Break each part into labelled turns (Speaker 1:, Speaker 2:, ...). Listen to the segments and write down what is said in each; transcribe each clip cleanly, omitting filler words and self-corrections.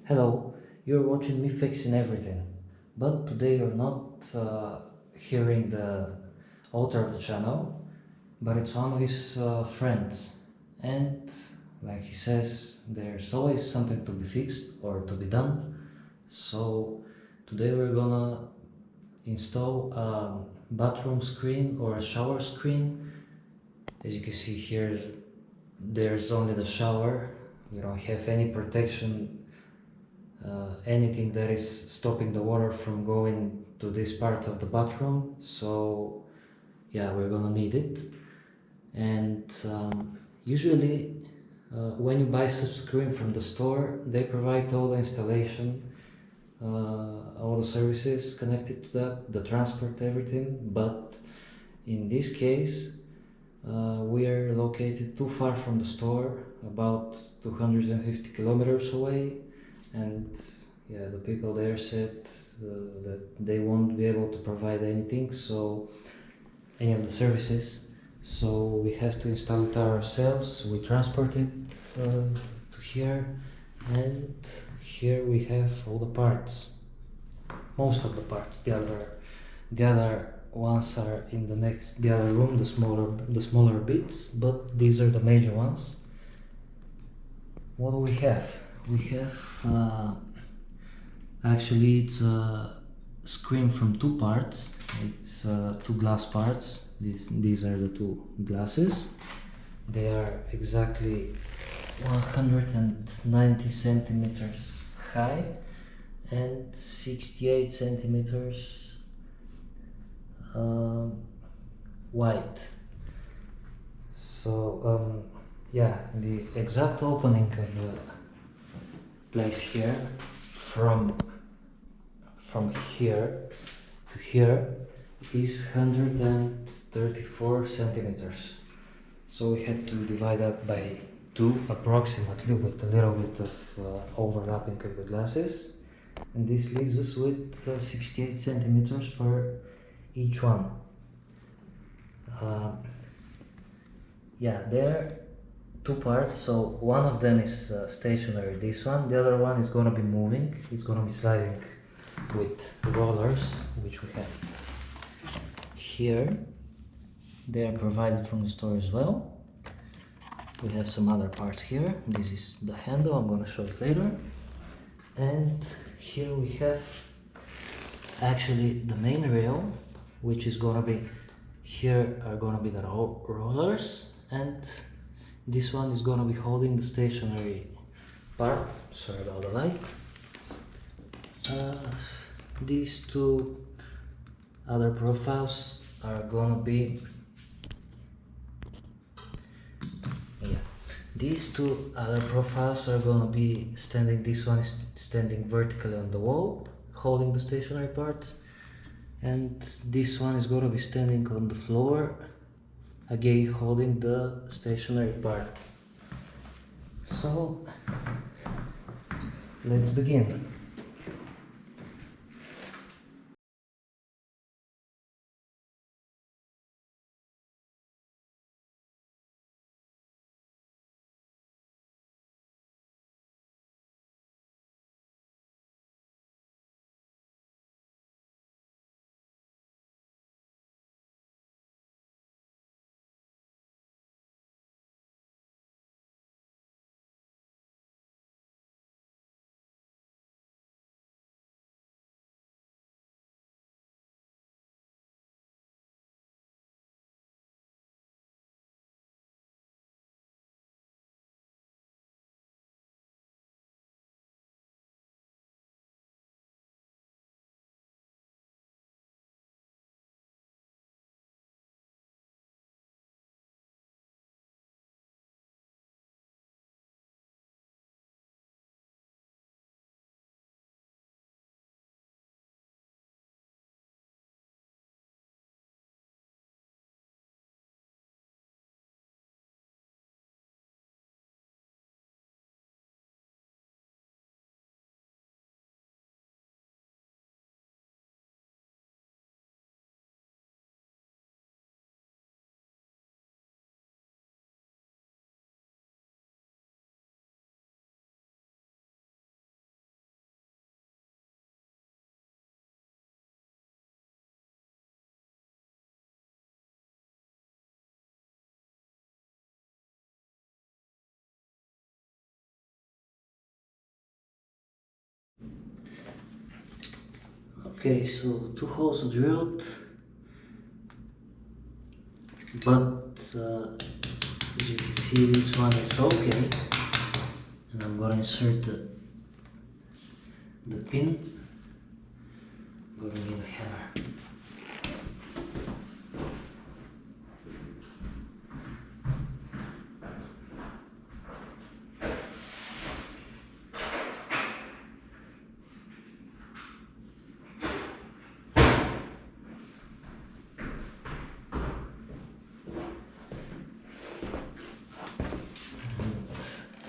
Speaker 1: Hello, you're watching me fixing everything, but today you're not hearing the author of the channel, but it's one of his friends. And like he says, there's always something to be fixed or to be done. So today we're gonna install a bathroom screen or a shower screen. As you can see here, there's only the shower. We don't have any protection, anything that is stopping the water from going to this part of the bathroom. So yeah, we're gonna need it. And usually when you buy such screen from the store, they provide all the installation, all the services connected to that, the transport, everything. But in this case, we are located too far from the store, about 250 kilometers away, and yeah, the people there said that they won't be able to provide anything, so any of the services, so we have to install it ourselves. We transport it to here, and here we have all the parts, most of the parts. The other ones are in the other room, the smaller bits, but these are the major ones. What do we have? We have actually it's a screen from two parts. It's two glass parts. These are the two glasses. They are exactly 190 centimeters high and 68 centimeters wide. So yeah, the exact opening of the place here, from here to here, is 134 centimeters. So we had to divide that by 2 approximately, with a little bit of overlapping of the glasses, and this leaves us with 68 centimeters for each one. Yeah, there are two parts, so one of them is stationary, this one. The other one is gonna be moving, it's gonna be sliding with rollers, which we have here. They are provided from the store as well. We have some other parts here. This is the handle, I'm gonna show it later. And here we have actually the main rail, which is gonna be, here are gonna be the rollers, and this one is gonna be holding the stationary part. Sorry about the light. These two other profiles are gonna be, these two other profiles are gonna be standing. This one is standing vertically on the wall, holding the stationary part, and this one is gonna be standing on the floor, again holding the stationary part. So let's begin. Okay, so two holes are drilled, but as you can see, this one is okay, and I'm gonna insert the pin. I'm gonna need a hammer.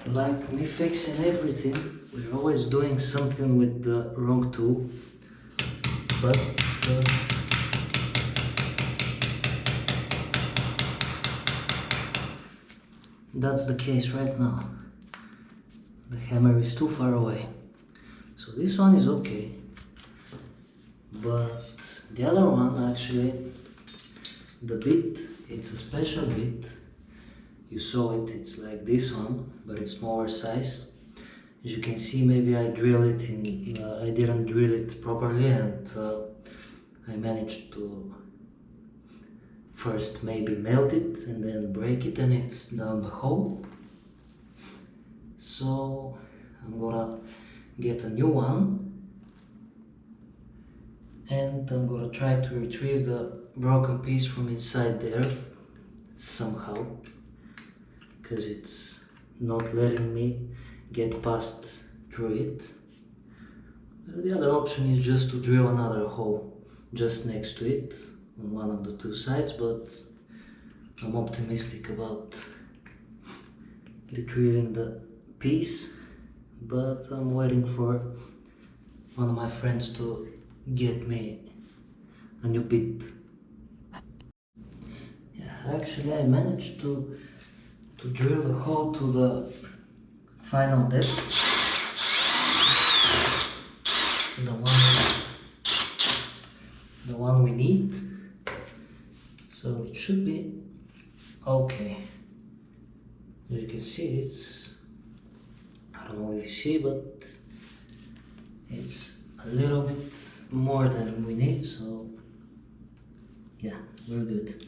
Speaker 1: Like me fixing everything, we're always doing something with the wrong tool, but that's the case right now. The hammer is too far away. So this one is okay, but the other one actually, the bit, it's a special bit. You saw it, it's like this one, but it's smaller size. As you can see, maybe I drill it in, I didn't drill it properly, and I managed to first maybe melt it and then break it, and it's down the hole. So I'm gonna get a new one, and I'm gonna try to retrieve the broken piece from inside there somehow, because it's not letting me get past through it. The other option is just to drill another hole just next to it on one of the two sides, but I'm optimistic about retrieving the piece, but I'm waiting for one of my friends to get me a new bit. Yeah, actually I managed to drill the hole to the final depth, the one we need, so it should be okay. As you can see, it's, I don't know if you see, but it's a little bit more than we need, so yeah, we're good.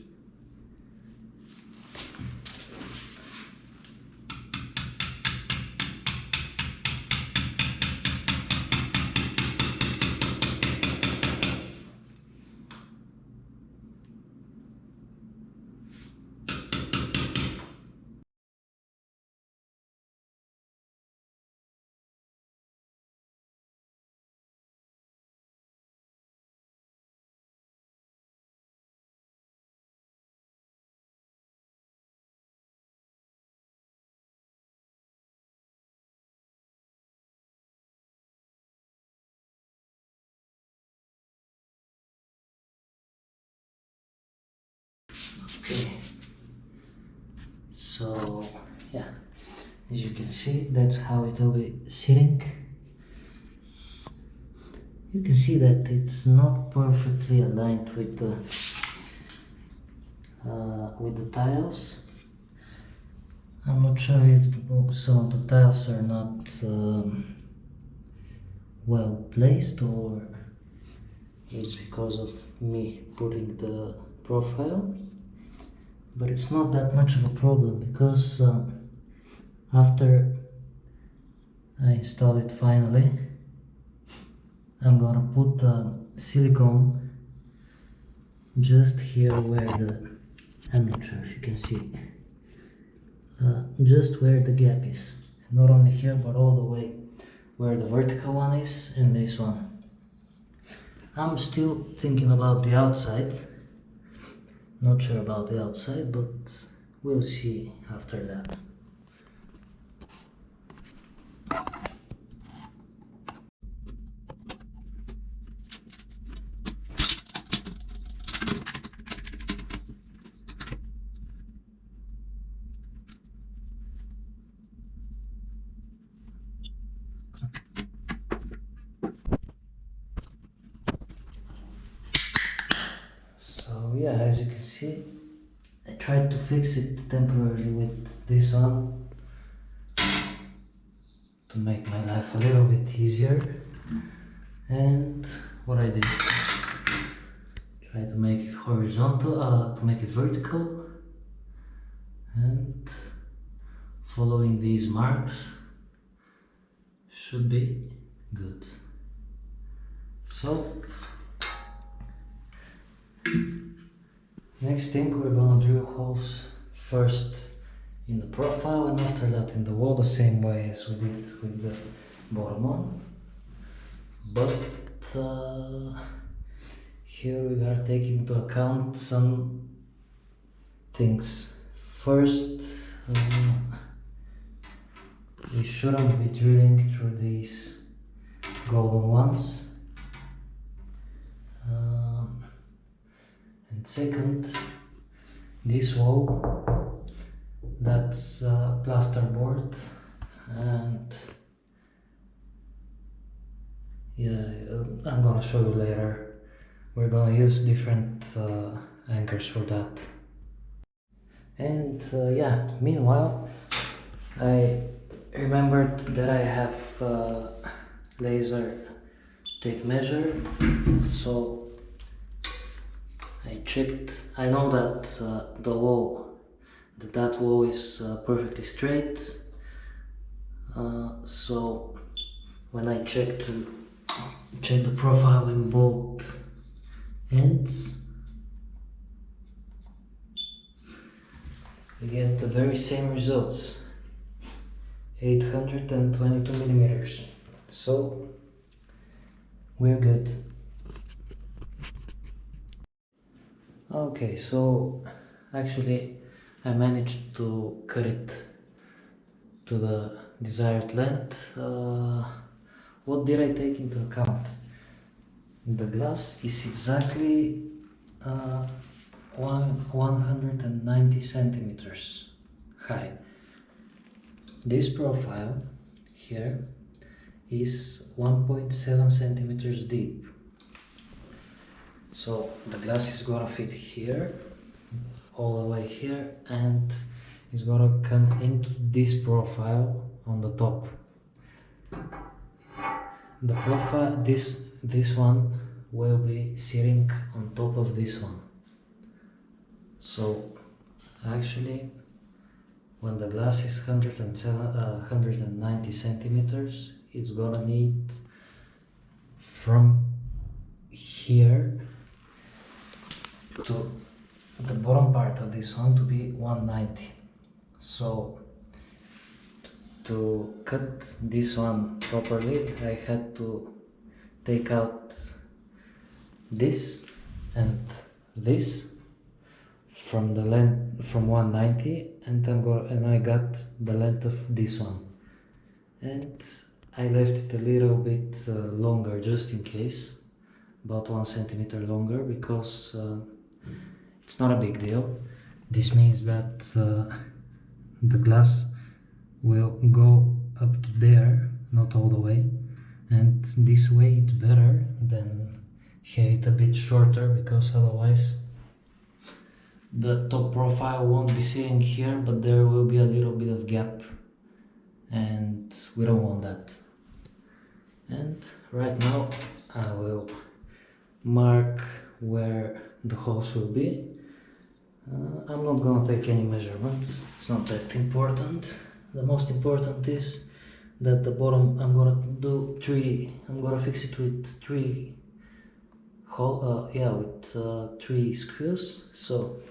Speaker 1: Okay, so yeah, as you can see, that's how it will be sitting. You can see that it's not perfectly aligned with the tiles. I'm not sure if some of the tiles are not well placed, or it's because of me putting the profile, but it's not that much of a problem, because after I install it finally, I'm gonna put silicone just here where I'm not sure if you can see, just where the gap is, not only here but all the way where the vertical one is and this one. I'm still thinking about the outside, not sure about the outside, but we'll see after that. So yeah, as you can see, I tried to fix it temporarily with this one to make my life a little bit easier, and what I did. Try to make it horizontal, to make it vertical, and following these marks should be good. So next thing, we're gonna drill holes first in the profile and after that in the wall, the same way as we did with the bottom one. But here we gotta take into account some things. First, we shouldn't be drilling through these golden ones. And second, this wall, that's plasterboard, and yeah, I'm gonna show you later. We're gonna use different anchors for that. And yeah, meanwhile, I remembered that I have laser tape measure, so I checked. I know that that wall is perfectly straight, so when I check the profile in both ends, we get the very same results, 822 millimeters. So we're good. Okay, so actually I managed to cut it to the desired length. What did I take into account? The glass is exactly 190 centimeters high. This profile here is 1.7 centimeters deep. So the glass is gonna fit here, all the way here, and it's gonna come into this profile on the top. The profile, this one will be sitting on top of this one. So actually, when the glass is 190 centimeters, it's gonna need from here to the bottom part of this one to be 190. So to cut this one properly, I had to take out this and this from the length from 190, and I got the length of this one, and I left it a little bit longer just in case, about 1 centimeter longer, because it's not a big deal. This means that the glass will go up to there, not all the way, and this way it's better than have it a bit shorter, because otherwise the top profile won't be sitting here, but there will be a little bit of gap, and we don't want that. And right now I will mark where the holes will be. I'm not gonna take any measurements, it's not that important. The most important is that the bottom, I'm gonna fix it with three screws. So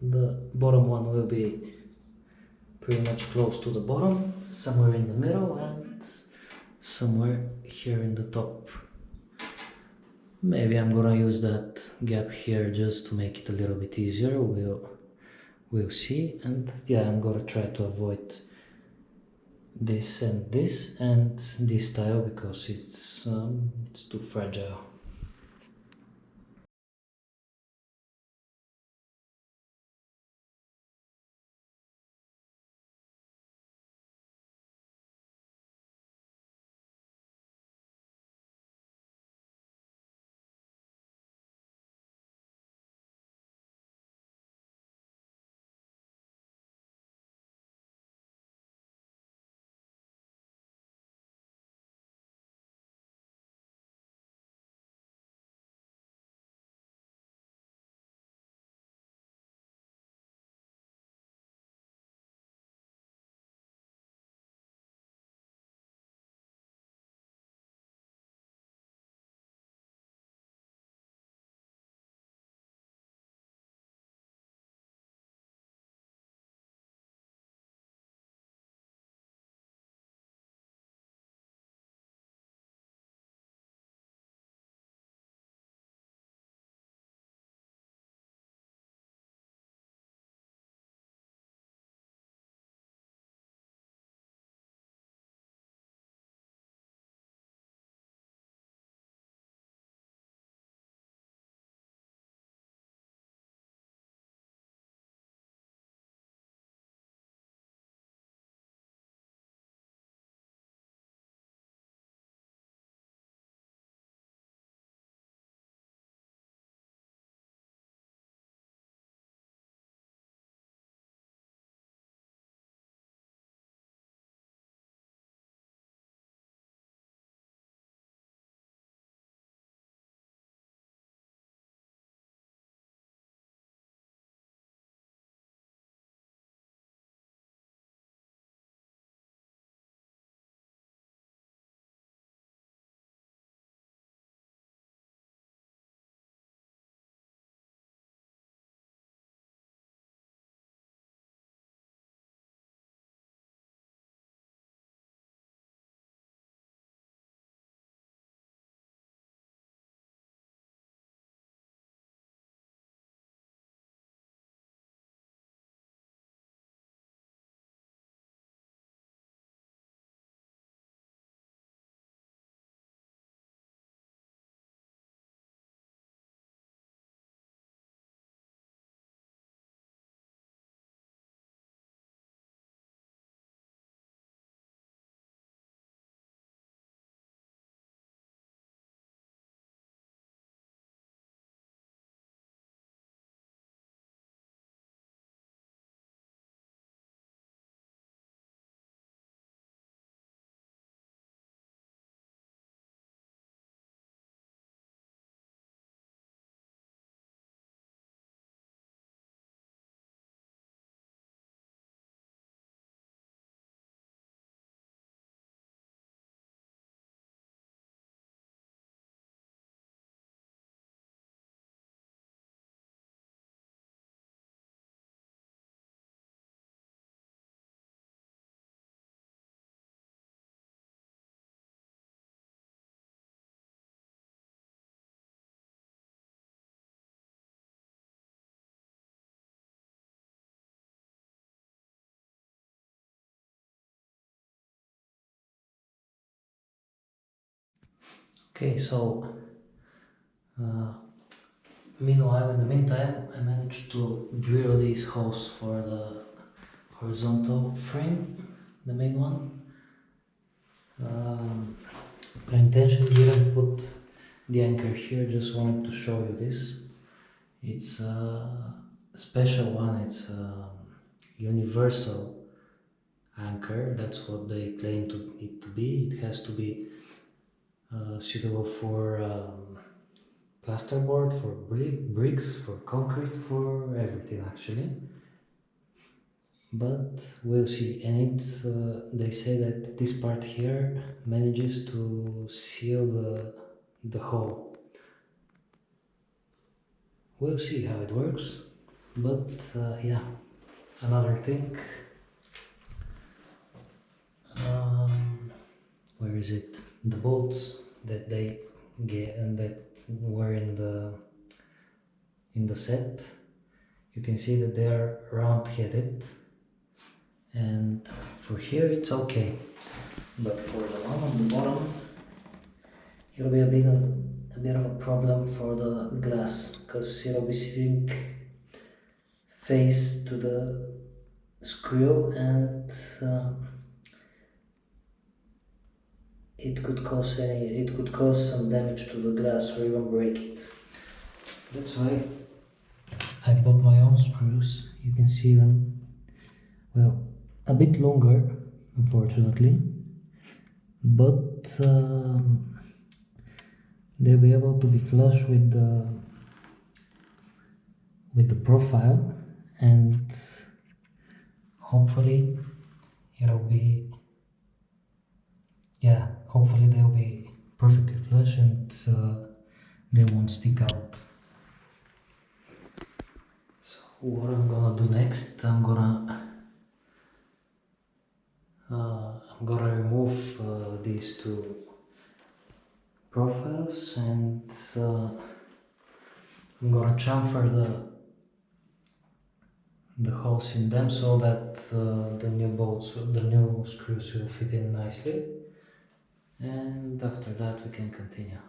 Speaker 1: the bottom one will be pretty much close to the bottom, somewhere in the middle, and somewhere here in the top. Maybe I'm gonna use that gap here just to make it a little bit easier. We'll see. And yeah, I'm gonna try to avoid this and this tile, because it's too fragile. Okay, so uh, meanwhile, in the meantime, I managed to drill these holes for the horizontal frame, the main one. My intention didn't put the anchor here, just wanted to show you this. It's a special one, it's a universal anchor, that's what they claim it to be. It has to be suitable for plasterboard, for bricks, for concrete, for everything actually. But we'll see. And they say that this part here manages to seal the hole. We'll see how it works. But yeah, another thing. Um, where is it? The bolts that they get and that were in the set. You can see that they are round-headed, and for here it's okay, but for the one on the bottom it'll be a bit of a problem for the glass, because it'll be sitting face to the screw, and it could cause some damage to the glass or even break it. That's why I bought my own screws. You can see them, well, a bit longer, unfortunately, but they'll be able to be flush with the profile, and hopefully it'll be, yeah, hopefully they'll be perfectly flush and they won't stick out. So what I'm gonna do next, I'm gonna remove these two profiles, and I'm gonna chamfer the holes in them so that the new screws will fit in nicely, and after that we can continue.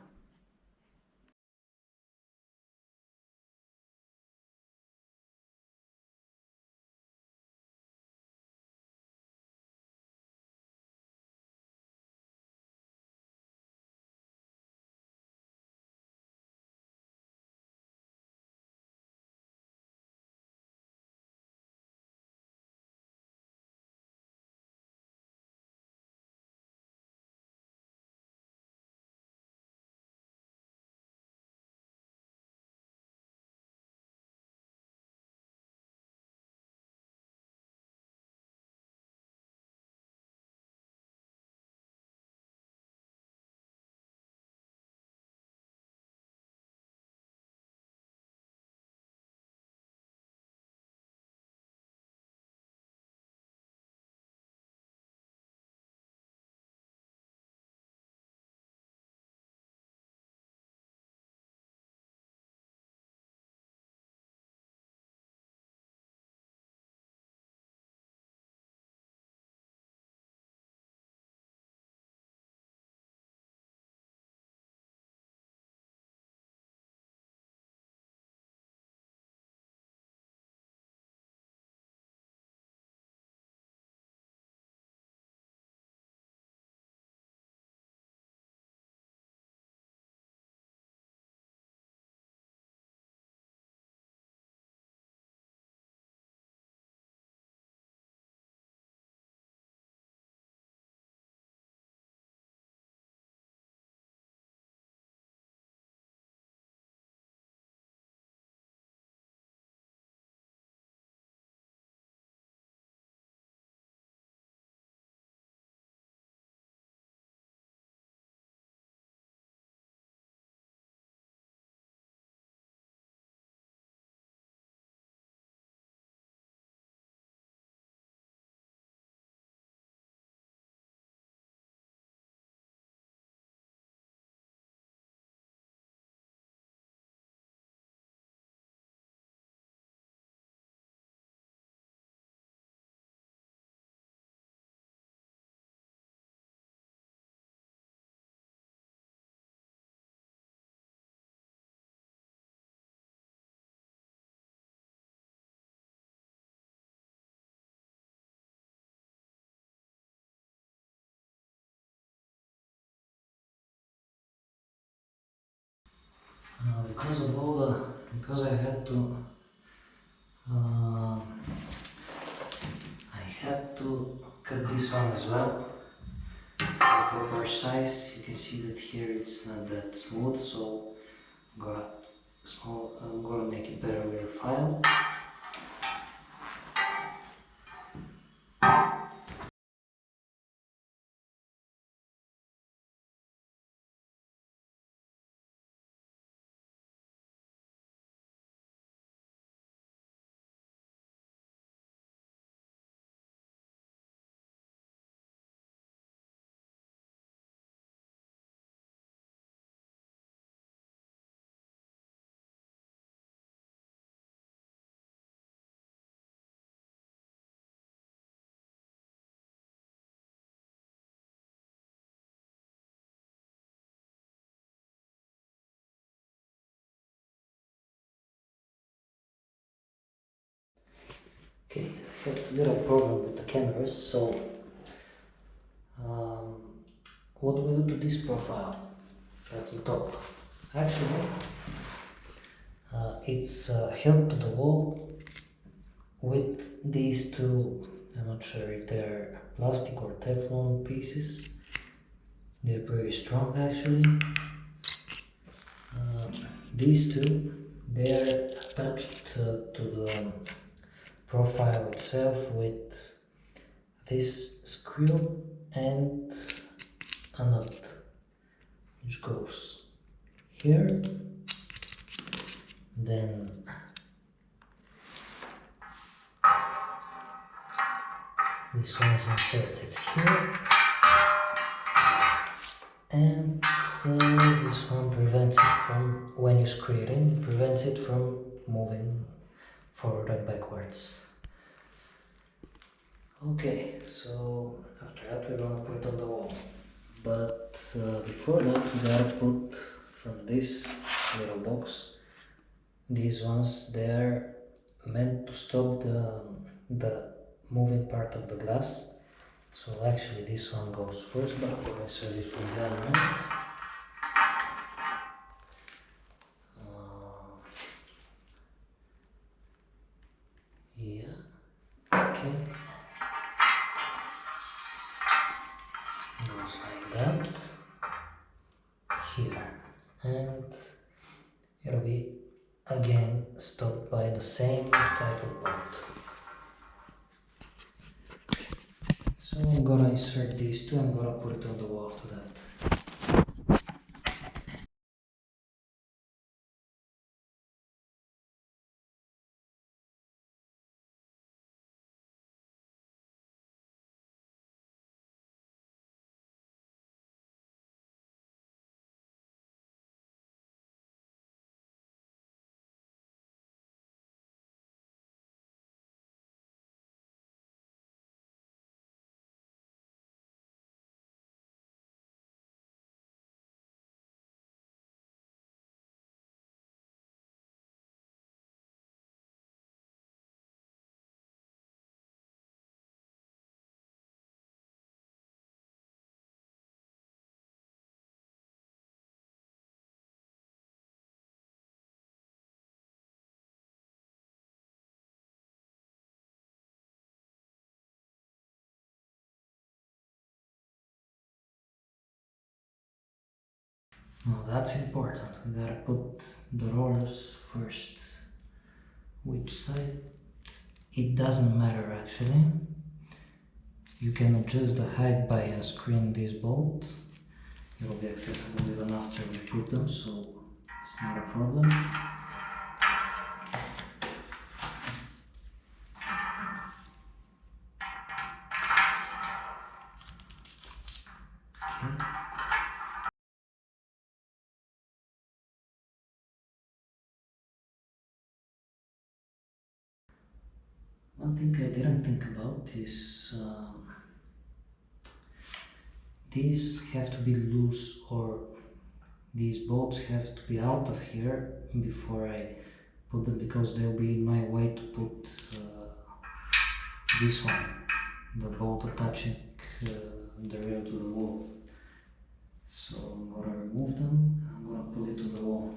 Speaker 1: because uh, I had to cut this one as well. The proper size. You can see that here it's not that smooth, so I'm gonna make it better with a file. Okay, that's a little problem with the cameras, so um, what do we do to this profile? That's the top. Actually, it's held to the wall with these two, I'm not sure if they're plastic or Teflon pieces. They're very strong actually. These two, they're attached to the profile itself with this screw and a nut which goes here, then this one is inserted here, and this one prevents it from, when you screw it in, prevents it from moving forward and backwards. Okay, so after that we're gonna put it on the wall. But before that we gotta put from this little box, these ones, they're meant to stop the moving part of the glass. So actually this one goes first, but I'm gonna insert it from the other end. Yeah, okay. Goes like that here, and it'll be again stopped by the same type of bolt. So I'm gonna insert these two, I'm gonna put it on the wall after that. Now that's important, we gotta put the rollers first. Which side? It doesn't matter actually. You can adjust the height by unscrewing this bolt. It will be accessible even after we put them, so it's not a problem. One thing I didn't think about is these have to be loose, or these bolts have to be out of here before I put them, because they'll be in my way to put this one, the bolt attaching the rail to the wall. So I'm gonna remove them and I'm gonna put it to the wall.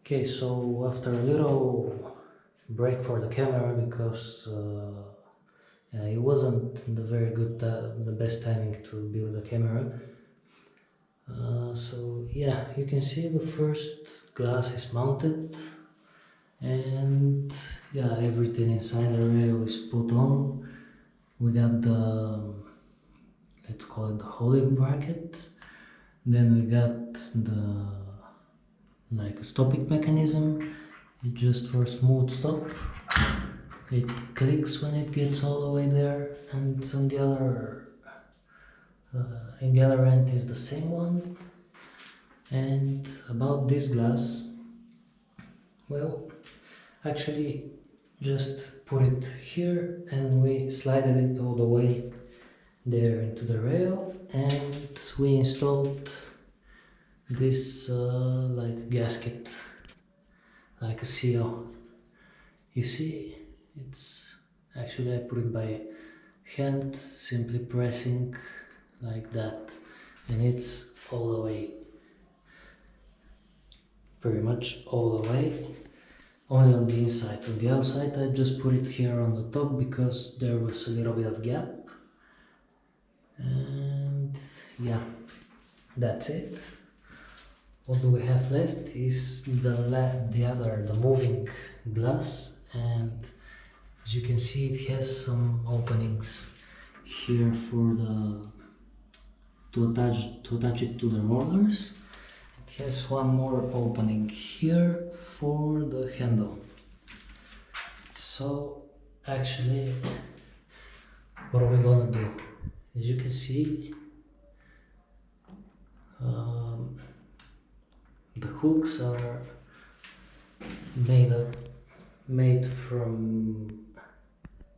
Speaker 1: Okay, so after a little break for the camera because yeah, it wasn't the very good, the best timing to build the camera. So yeah, you can see the first glass is mounted, and yeah, everything inside the rail is put on. We got the, let's call it the holding bracket. Then we got the like a stopping mechanism. It just for smooth stop. It clicks when it gets all the way there, and on the other in the other end is the same one. And about this glass, well, actually just put it here and we slided it all the way there into the rail, and we installed this like gasket, like a seal. You see, it's actually I put it by hand, simply pressing like that, and it's all the way, pretty much all the way, only on the inside. On the outside I just put it here on the top because there was a little bit of gap, and yeah, that's it. What do we have left is the moving glass, and as you can see it has some openings here for the to attach it to the rollers. It has one more opening here for the handle. So actually what are we gonna do? As you can see, the hooks are made from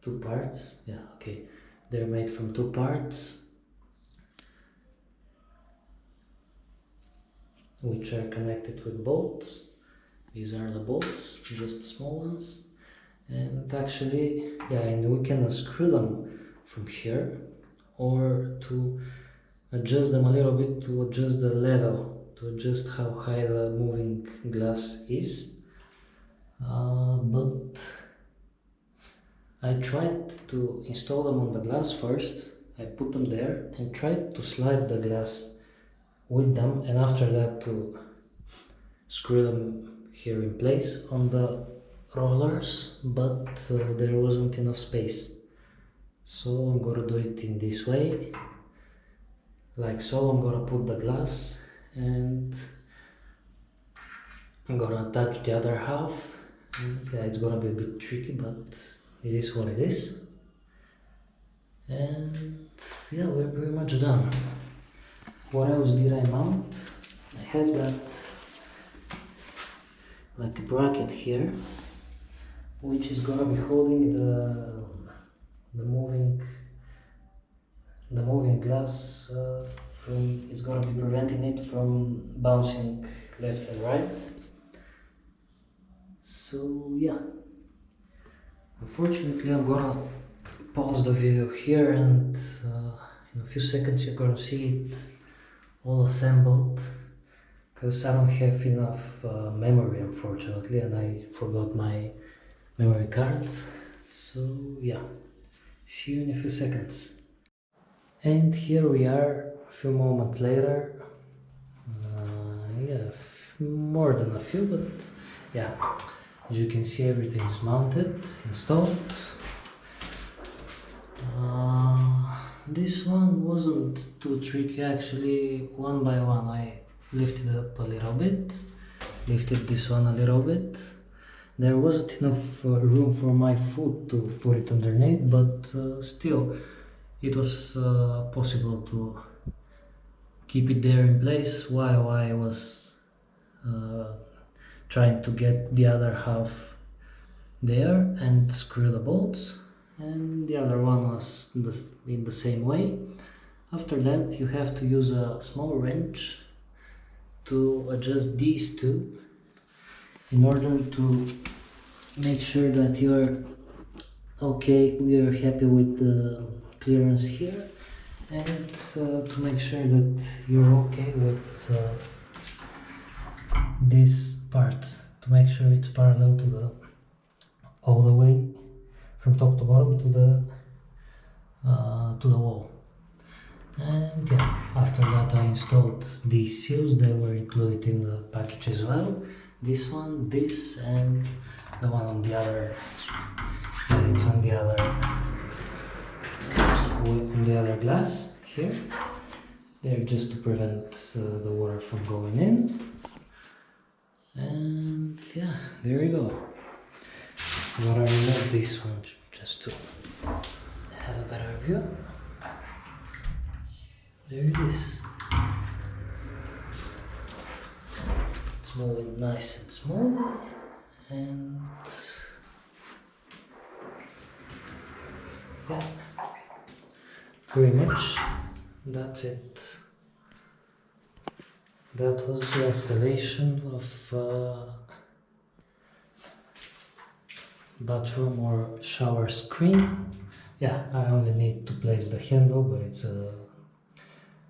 Speaker 1: two parts. Yeah, okay, they're made from two parts which are connected with bolts. These are the bolts, just small ones, and actually, yeah, and we can unscrew them from here, or to adjust them a little bit to adjust the level, to adjust how high the moving glass is. But I tried to install them on the glass first. I put them there and tried to slide the glass with them, and after that to screw them here in place on the rollers, but there wasn't enough space. So I'm gonna do it in this way, like so. I'm gonna put the glass and I'm gonna attach the other half. And yeah, it's gonna be a bit tricky, but it is what it is. And yeah, we're pretty much done. What else did I mount? I have that like a bracket here, which is gonna be holding the moving glass from. It's gonna be preventing it from bouncing left and right. So yeah, unfortunately I'm gonna pause the video here, and in a few seconds you're gonna see it all assembled, because I don't have enough memory, unfortunately, and I forgot my memory card. So yeah, see you in a few seconds. And here we are a few moments later. Yeah, more than a few, but yeah, as you can see, everything is mounted, installed. This one wasn't too tricky actually. One by one I lifted up a little bit, lifted this one a little bit. There wasn't enough room for my foot to put it underneath, but still it was possible to keep it there in place while I was trying to get the other half there and screw the bolts, and the other one was in the same way. After that you have to use a small wrench to adjust these two in order to make sure that you're okay, we are happy with the clearance here, and to make sure that you're okay with this part to make sure it's parallel to the all the way from top to bottom to the wall. And yeah, after that I installed these seals. They were included in the package as well. This one, this, and the one on the other. Yeah, it's on the other glass here. They're just to prevent the water from going in. And yeah, there you go. But I remove this one just to have a better view. There it is. It's moving nice and smooth, and yeah, pretty much that's it. That was the installation of bathroom or shower screen. Yeah, I only need to place the handle, but it's a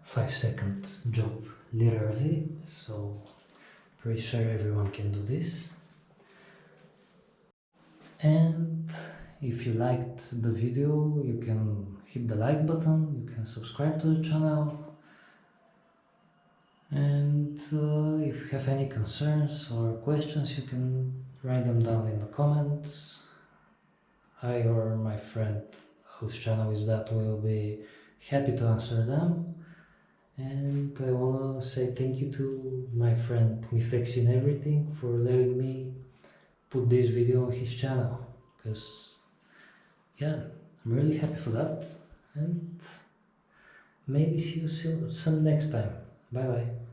Speaker 1: 5-second job, literally, so pretty sure everyone can do this. And if you liked the video, you can hit the like button, you can subscribe to the channel, and if you have any concerns or questions, you can write them down in the comments. I or my friend whose channel is that will be happy to answer them. And I wanna say thank you to my friend Me Fixing Everything for letting me put this video on his channel, because yeah, I'm really happy for that, and maybe see you soon next time. Bye bye.